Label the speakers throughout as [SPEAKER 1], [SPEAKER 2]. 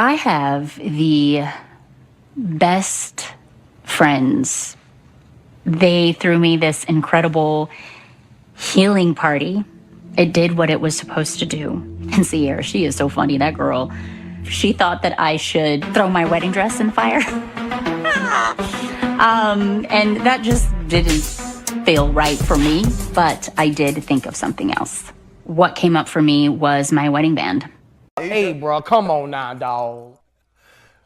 [SPEAKER 1] I have the best friends. They threw me this incredible healing party. It did what it was supposed to do. And Sierra, she is so funny, that girl. She thought that I should throw my wedding dress in the fire. And that just didn't feel right for me, but I did think of something else. What came up for me was my wedding band.
[SPEAKER 2] Hey, bro, come on now, dog.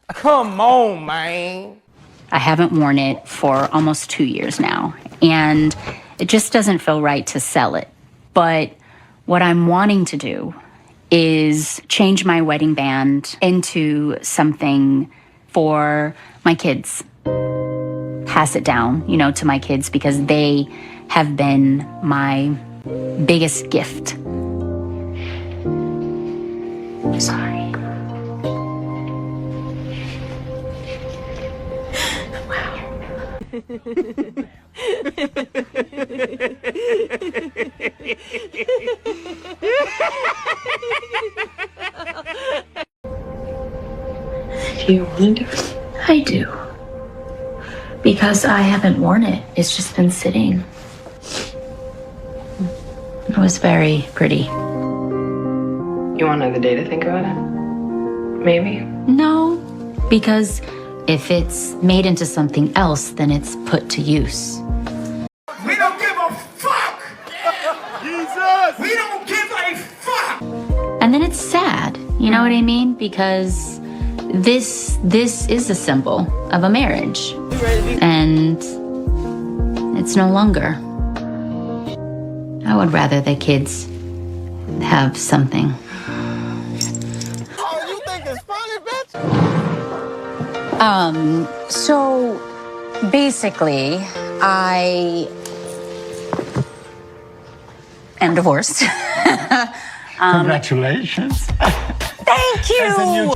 [SPEAKER 2] Come on, man.
[SPEAKER 1] I haven't worn it for almost 2 years now, and it just doesn't feel right to sell it. But what I'm wanting to do is change my wedding band into something for my kids. Pass it down, to my kids, because they have been my biggest gift. Sorry. Wow.
[SPEAKER 3] Do you want to do it?
[SPEAKER 1] I do. Because I haven't worn it. It's just been sitting. It was very pretty.
[SPEAKER 3] You want another day to think about it? Maybe?
[SPEAKER 1] No, because if it's made into something else, then it's put to use.
[SPEAKER 4] We don't give a fuck! Jesus! We don't give a fuck!
[SPEAKER 1] And then it's sad, you know what I mean? Because this is a symbol of a marriage. And it's no longer. I would rather the kids have something.
[SPEAKER 2] Oh, you think it's funny, bitch?
[SPEAKER 1] So basically, I am divorced.
[SPEAKER 5] Congratulations.
[SPEAKER 1] Thank you.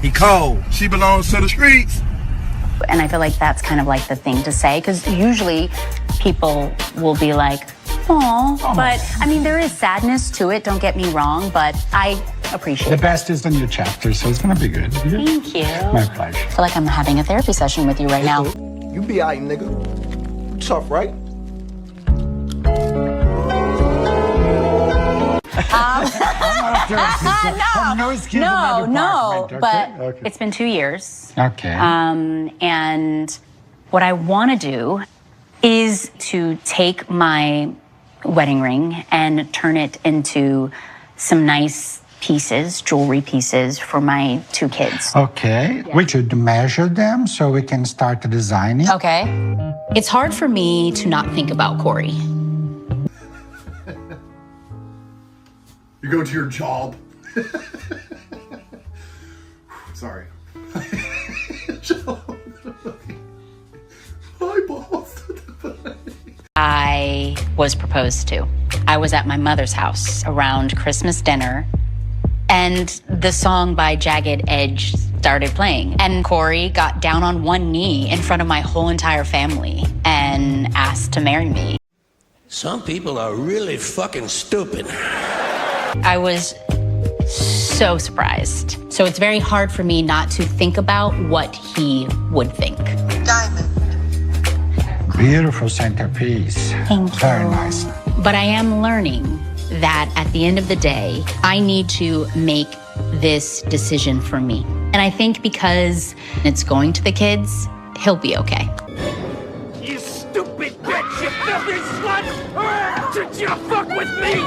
[SPEAKER 4] He cold. She belongs to the streets.
[SPEAKER 1] And I feel like that's kind of like the thing to say, because usually people will be like, oh, but I mean, there is sadness to it, don't get me wrong, but I appreciate it.
[SPEAKER 5] The best is the new chapter, so it's gonna be good.
[SPEAKER 1] Thank you.
[SPEAKER 5] My pleasure.
[SPEAKER 1] I feel like I'm having a therapy session with you right now.
[SPEAKER 4] You be alright, nigga. You tough, right?
[SPEAKER 1] No, but it's been 2 years.
[SPEAKER 5] Okay.
[SPEAKER 1] And what I want to do is to take my wedding ring and turn it into some nice pieces, jewelry pieces for my 2 kids.
[SPEAKER 5] Okay. Yeah. We should measure them so we can start designing.
[SPEAKER 1] Okay. It's hard for me to not think about Corey.
[SPEAKER 6] You go to your job. Sorry. My boss.
[SPEAKER 1] I was proposed to. I was at my mother's house around Christmas dinner, and the song by Jagged Edge started playing. And Corey got down on one knee in front of my whole entire family and asked to marry me.
[SPEAKER 7] Some people are really fucking stupid.
[SPEAKER 1] I was so surprised. So it's very hard for me not to think about what he would think.
[SPEAKER 3] Diamond.
[SPEAKER 5] Beautiful centerpiece.
[SPEAKER 1] Thank you.
[SPEAKER 5] Very nice.
[SPEAKER 1] But I am learning that at the end of the day, I need to make this decision for me. And I think because it's going to the kids, he'll be okay.
[SPEAKER 2] You stupid bitch, you filthy slut! Did you fuck with me?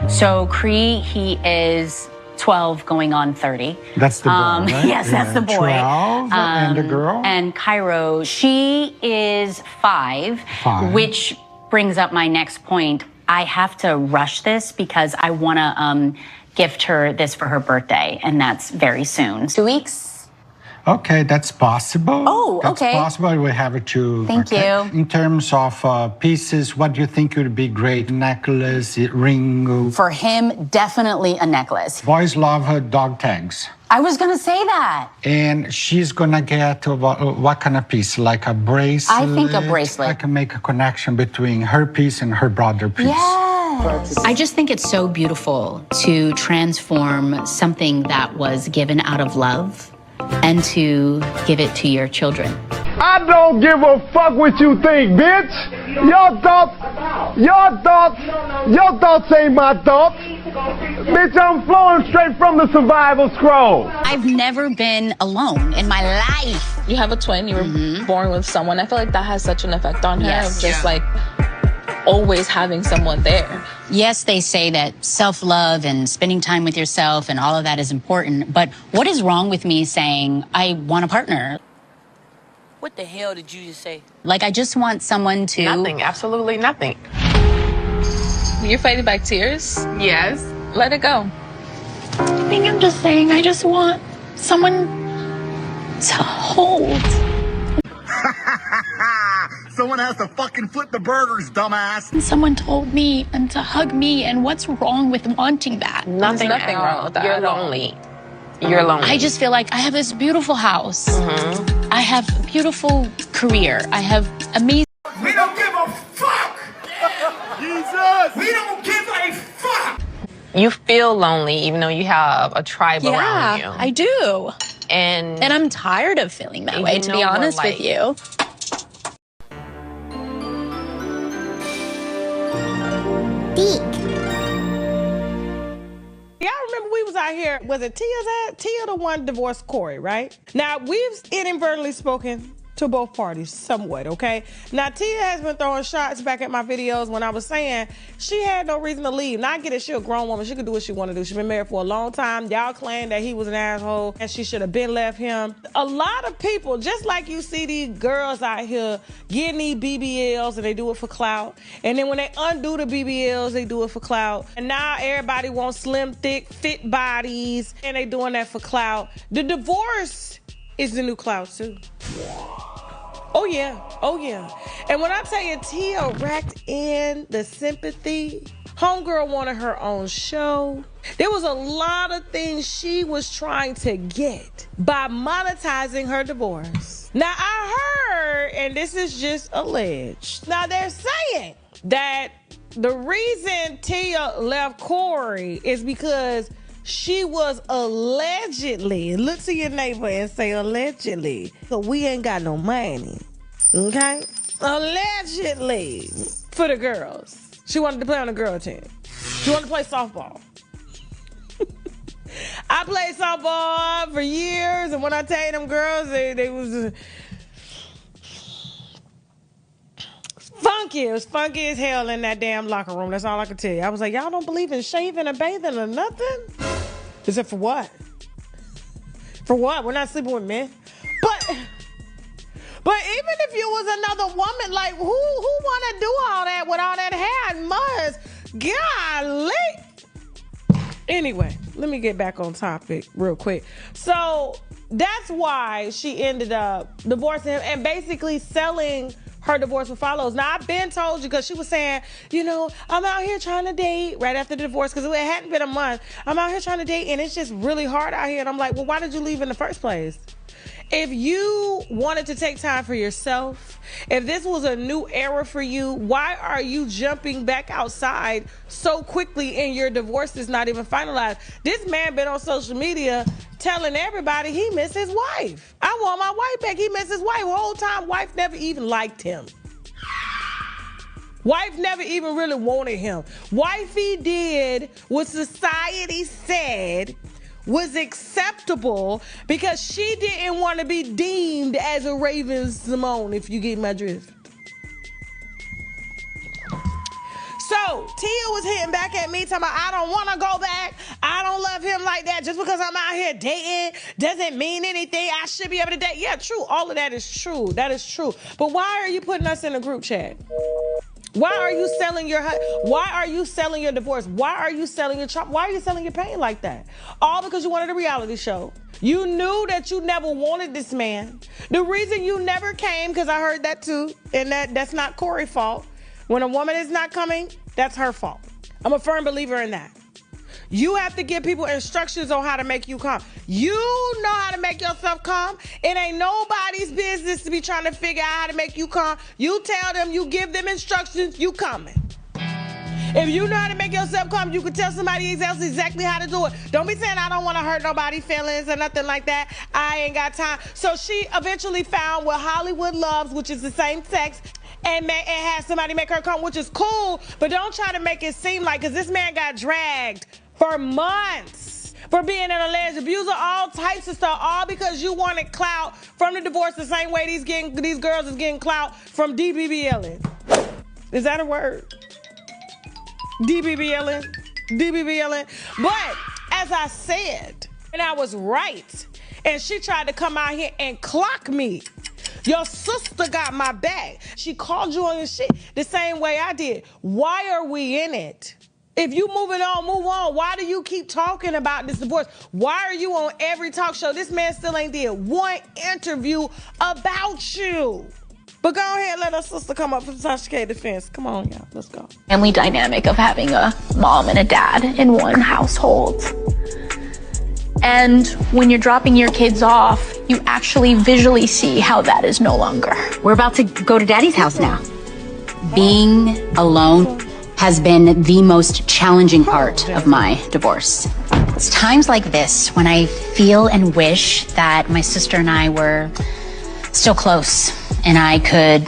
[SPEAKER 1] So Cree, he is 12 going on 30.
[SPEAKER 5] That's the boy, right?
[SPEAKER 1] Yes, that's the boy.
[SPEAKER 5] 12, and the girl?
[SPEAKER 1] And Cairo, she is 5, which brings up my next point. I have to rush this because I want to gift her this for her birthday, and that's very soon. 2 weeks?
[SPEAKER 5] Okay, that's possible.
[SPEAKER 1] Oh, okay.
[SPEAKER 5] That's possible. We have it too.
[SPEAKER 1] Thank you.
[SPEAKER 5] In terms of pieces, what do you think would be great? Necklace, ring?
[SPEAKER 1] For him, definitely a necklace.
[SPEAKER 5] Boys love her dog tags.
[SPEAKER 1] I was going to say that.
[SPEAKER 5] And she's going to get what kind of piece? Like a bracelet?
[SPEAKER 1] I think a bracelet.
[SPEAKER 5] I can make a connection between her piece and her brother piece.
[SPEAKER 1] Yes. I just think it's so beautiful to transform something that was given out of love and to give it to your children.
[SPEAKER 4] I don't give a fuck what you think, bitch. Your thoughts ain't my thoughts. Bitch, I'm flowing straight from the survival scroll.
[SPEAKER 1] I've never been alone in my life.
[SPEAKER 8] You have a twin, you were born with someone. I feel like that has such an effect on her.
[SPEAKER 1] Yes.
[SPEAKER 8] Just like always having someone there.
[SPEAKER 1] Yes, they say that self-love and spending time with yourself and all of that is important, but what is wrong with me saying I want a partner?
[SPEAKER 9] What the hell did you just say?
[SPEAKER 1] Like, I just want someone to...
[SPEAKER 3] Nothing, absolutely nothing.
[SPEAKER 8] You're fighting back tears?
[SPEAKER 3] Yes.
[SPEAKER 8] Let it go.
[SPEAKER 1] I think I'm just saying I just want someone to hold.
[SPEAKER 4] Someone has to fucking flip the burgers, dumbass.
[SPEAKER 1] Someone told me and to hug me, and what's wrong with wanting that?
[SPEAKER 3] Nothing
[SPEAKER 8] wrong with that
[SPEAKER 3] You're
[SPEAKER 8] at all.
[SPEAKER 3] lonely. You're lonely.
[SPEAKER 1] I just feel like I have this beautiful house. I have a beautiful career. I have amazing...
[SPEAKER 4] We don't give a fuck. Jesus. We don't give a fuck.
[SPEAKER 3] You feel lonely even though you have a tribe around you.
[SPEAKER 1] Yeah, I do.
[SPEAKER 3] And
[SPEAKER 1] I'm tired of feeling that
[SPEAKER 3] You
[SPEAKER 1] way, to
[SPEAKER 3] know
[SPEAKER 1] be
[SPEAKER 3] what,
[SPEAKER 1] honest
[SPEAKER 3] like-
[SPEAKER 1] with you.
[SPEAKER 10] Y'all remember we was out here, was it Tia's at? Tia the one divorced Corey, right? Now, we've inadvertently spoken to both parties somewhat, okay? Now, Tia has been throwing shots back at my videos when I was saying she had no reason to leave. Now, I get it, she a grown woman. She can do what she want to do. She's been married for a long time. Y'all claim that he was an asshole and she should have been left him. A lot of people, just like you see these girls out here getting these BBLs and they do it for clout. And then when they undo the BBLs, they do it for clout. And now everybody wants slim, thick, fit bodies and they doing that for clout. The divorce is the new clout too. Oh yeah, oh yeah. And when I tell you Tia racked in the sympathy, homegirl wanted her own show. There was a lot of things she was trying to get by monetizing her divorce. Now I heard, and this is just alleged, now they're saying that the reason Tia left Corey is because she was allegedly, look to your neighbor and say allegedly, so we ain't got no money, okay? Allegedly, for the girls. She wanted to play on the girl team. She wanted to play softball. I played softball for years, and when I tell you them girls, they was funky. It was funky as hell in that damn locker room. That's all I can tell you. I was like, y'all don't believe in shaving and bathing or nothing? Is it for what? For what? We're not sleeping with men. But even if you was another woman, like who wanna do all that with all that hair and muzz? Golly. Anyway, let me get back on topic real quick. So that's why she ended up divorcing him and basically selling her divorce with follows. Now, I've been told you, because she was saying, you know, I'm out here trying to date right after the divorce, because it hadn't been a month. I'm out here trying to date, and it's just really hard out here. And I'm like, well, why did you leave in the first place? If you wanted to take time for yourself, if this was a new era for you, why are you jumping back outside so quickly and your divorce is not even finalized? This man been on social media telling everybody he missed his wife. I want my wife back. He missed his wife. The whole time, wife never even liked him. Wife never even really wanted him. Wifey did what society said was acceptable because she didn't want to be deemed as a Raven Simone, if you get my drift. So Tia was hitting back at me talking about, I don't want to go back. I don't love him like that. Just because I'm out here dating doesn't mean anything. I should be able to date. Yeah, true. All of that is true. That is true. But why are you putting us in a group chat? Why are you selling your divorce? Why are you selling your trauma? Why are you selling your pain like that? All because you wanted a reality show. You knew that you never wanted this man. The reason you never came, because I heard that too, and that's not Corey's fault. When a woman is not coming, that's her fault. I'm a firm believer in that. You have to give people instructions on how to make you calm. You know how to make yourself calm. It ain't nobody's business to be trying to figure out how to make you calm. You tell them, you give them instructions, you coming. If you know how to make yourself come, you can tell somebody else exactly how to do it. Don't be saying I don't want to hurt nobody's feelings or nothing like that. I ain't got time. So she eventually found what Hollywood loves, which is the same sex, and had somebody make her come, which is cool, but don't try to make it seem like, because this man got dragged for months for being an alleged abuser, all types of stuff, all because you wanted clout from the divorce the same way these girls is getting clout from DBBLing. Is that a word? DBBLing? DBBLing? But as I said, and I was right, and she tried to come out here and clock me. Your sister got my back. She called you on your shit the same way I did. Why are we in it? If you moving on, move on. Why do you keep talking about this divorce? Why are you on every talk show? This man still ain't did one interview about you. But go ahead, let our sister come up for Tasha K defense. Come on, y'all, let's go.
[SPEAKER 8] Family dynamic of having a mom and a dad in one household. And when you're dropping your kids off, you actually visually see how that is no longer.
[SPEAKER 1] We're about to go to Daddy's house now. Being alone has been the most challenging part of my divorce. It's times like this when I feel and wish that my sister and I were still close and I could,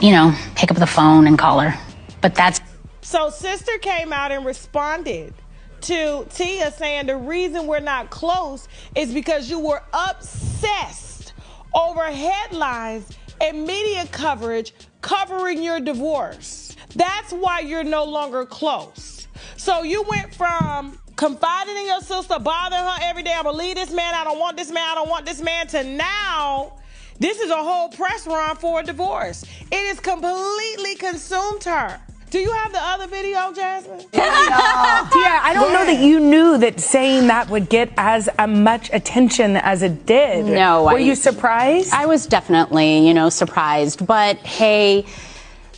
[SPEAKER 1] pick up the phone and call her. But that's...
[SPEAKER 10] So sister came out and responded to Tia saying the reason we're not close is because you were obsessed over headlines and media coverage covering your divorce. That's why you're no longer close. So you went from confiding in your sister, bothering her every day, I'm gonna leave this man, I don't want this man, I don't want this man, to now this is a whole press run for a divorce. It has completely consumed her. Do you have the other video, Jasmine?
[SPEAKER 11] Yeah, I don't know that you knew that saying that would get as much attention as it did.
[SPEAKER 1] No.
[SPEAKER 11] Were you surprised?
[SPEAKER 1] I was definitely, surprised. But hey,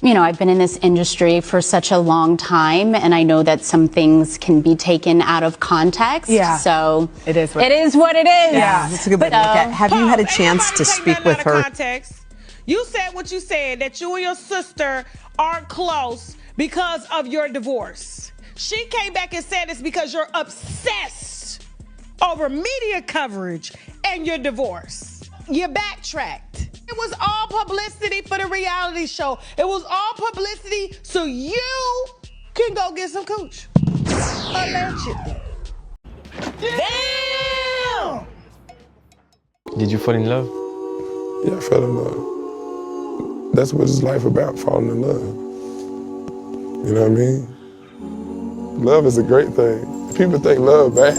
[SPEAKER 1] I've been in this industry for such a long time, and I know that some things can be taken out of context.
[SPEAKER 11] Yeah.
[SPEAKER 1] So
[SPEAKER 11] it is what
[SPEAKER 1] it is.
[SPEAKER 11] Yeah,
[SPEAKER 12] that's a good way to look at it. Have you had a chance to speak with her?
[SPEAKER 10] Context. You said what you said, that you and your sister aren't close because of your divorce. She came back and said it's because you're obsessed over media coverage and your divorce. You backtracked. It was all publicity for the reality show. It was all publicity so you can go get some cooch. Allegedly. Damn!
[SPEAKER 13] Did you fall in love?
[SPEAKER 14] Yeah, I fell in love. That's what it's life about, falling in love. You know what I mean? Love is a great thing. People think love bad.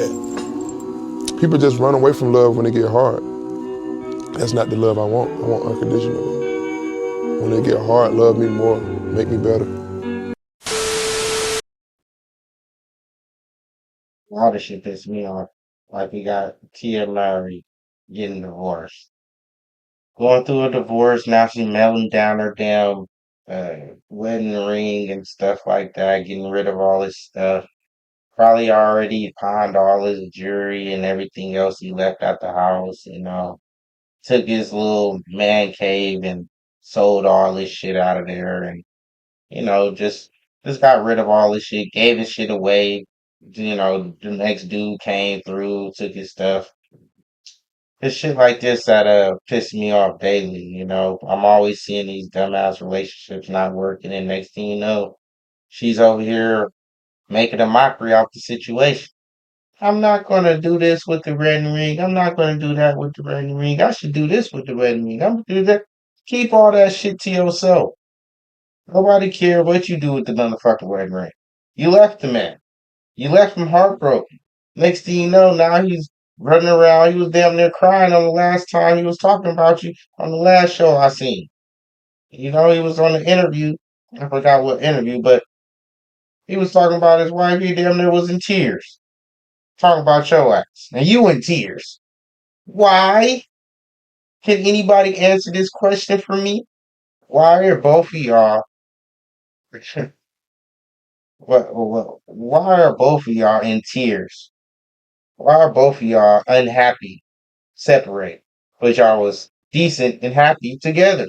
[SPEAKER 14] People just run away from love when it get hard. That's not the love I want. I want unconditional love. When it get hard, love me more, make me better.
[SPEAKER 15] All this shit pissed me off. Like we got Tia Mowry getting divorced. Going through a divorce, now she's melting down her damn wedding ring and stuff like that, getting rid of all this stuff. Probably already pawned all his jewelry and everything else he left at the house, took his little man cave and sold all this shit out of there, and just got rid of all this shit, gave his shit away. The next dude came through, took his stuff. It's shit like this that piss me off daily. I'm always seeing these dumbass relationships not working, and next thing you know, she's over here making a mockery out the situation. I'm not gonna do this with the wedding ring. I'm not gonna do that with the wedding ring. I should do this with the wedding ring. I'm gonna do that. Keep all that shit to yourself. Nobody care what you do with the motherfucking wedding ring. You left the man. You left him heartbroken. Next thing you know, now he's running around. He was damn near crying on the last time he was talking about you on the last show I seen. He was on the interview. I forgot what interview, but he was talking about his wife. He damn near was in tears. Talking about your ass. And you in tears. Why? Can anybody answer this question for me? Why are both of y'all why are both of y'all in tears? Why are both of y'all unhappy, separate? But y'all was decent and happy together.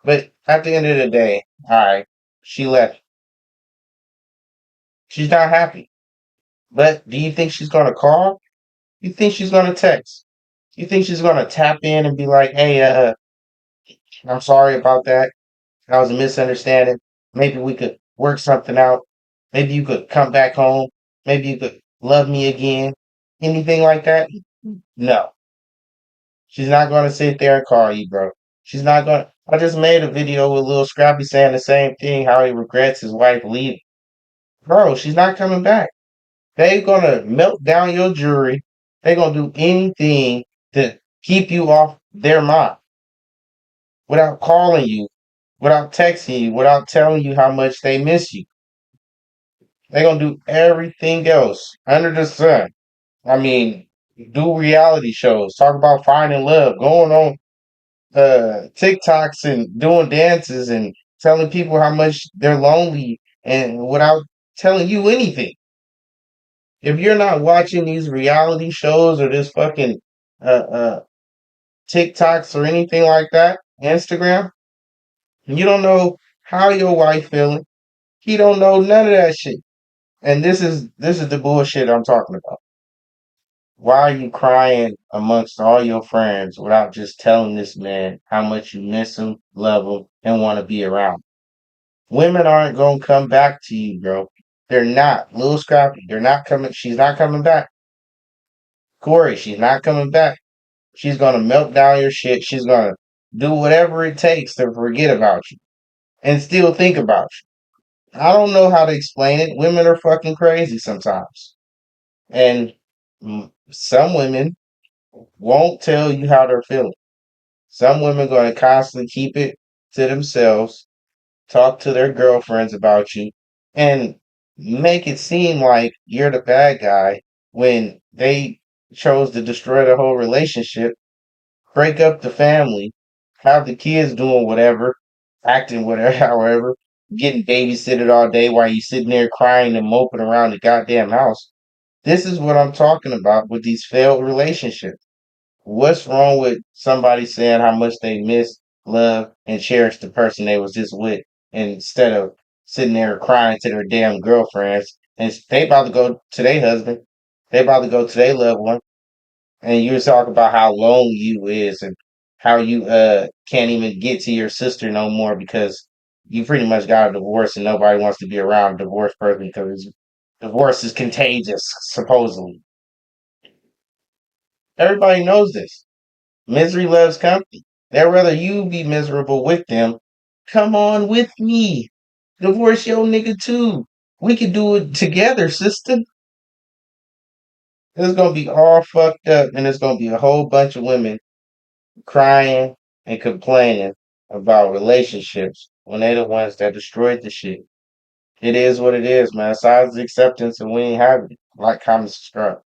[SPEAKER 15] But at the end of the day, alright, she left. She's not happy. But do you think she's gonna call? You think she's gonna text? You think she's gonna tap in and be like, "Hey, I'm sorry about that. That was a misunderstanding. Maybe we could work something out. Maybe you could come back home. Maybe you could love me again." Anything like that? No. She's not gonna sit there and call you, bro. She's not gonna. I just made a video with Lil Scrappy saying the same thing, how he regrets his wife leaving. Bro, she's not coming back. They gonna melt down your jewelry. They gonna do anything to keep you off their mind without calling you, without texting you, without telling you how much they miss you. They gonna do everything else under the sun. I mean, do reality shows, talk about finding love, going on TikToks and doing dances and telling people how much they're lonely and without telling you anything. If you're not watching these reality shows or this fucking uh, uh, TikToks or anything like that, Instagram, you don't know how your wife feeling. He don't know none of that shit. And this is the bullshit I'm talking about. Why are you crying amongst all your friends without just telling this man how much you miss him, love him, and want to be around him? Women aren't gonna come back to you, bro. They're not. Little Scrappy, they're not coming. She's not coming back. Corey, she's not coming back. She's gonna melt down your shit. She's gonna do whatever it takes to forget about you and still think about you. I don't know how to explain it. Women are fucking crazy sometimes. And some women won't tell you how they're feeling. Some women going to constantly keep it to themselves, talk to their girlfriends about you, and make it seem like you're the bad guy when they chose to destroy the whole relationship, break up the family, have the kids doing whatever, acting whatever, however, getting babysitted all day while you sitting there crying and moping around the goddamn house. This is what I'm talking about with these failed relationships. What's wrong with somebody saying how much they miss, love, and cherish the person they was just with instead of sitting there crying to their damn girlfriends and they about to go to their husband, they about to go to their loved one, and you talk about how lonely you is and how you can't even get to your sister no more because you pretty much got a divorce and nobody wants to be around a divorced person because divorce is contagious, supposedly. Everybody knows this. Misery loves company. They'd rather you be miserable with them. Come on with me. Divorce your nigga too. We can do it together, sister. It's gonna be all fucked up, and it's gonna be a whole bunch of women crying and complaining about relationships when they the ones that destroyed the shit. It is what it is, man. Size acceptance, and we ain't having it. Like, comment, subscribe.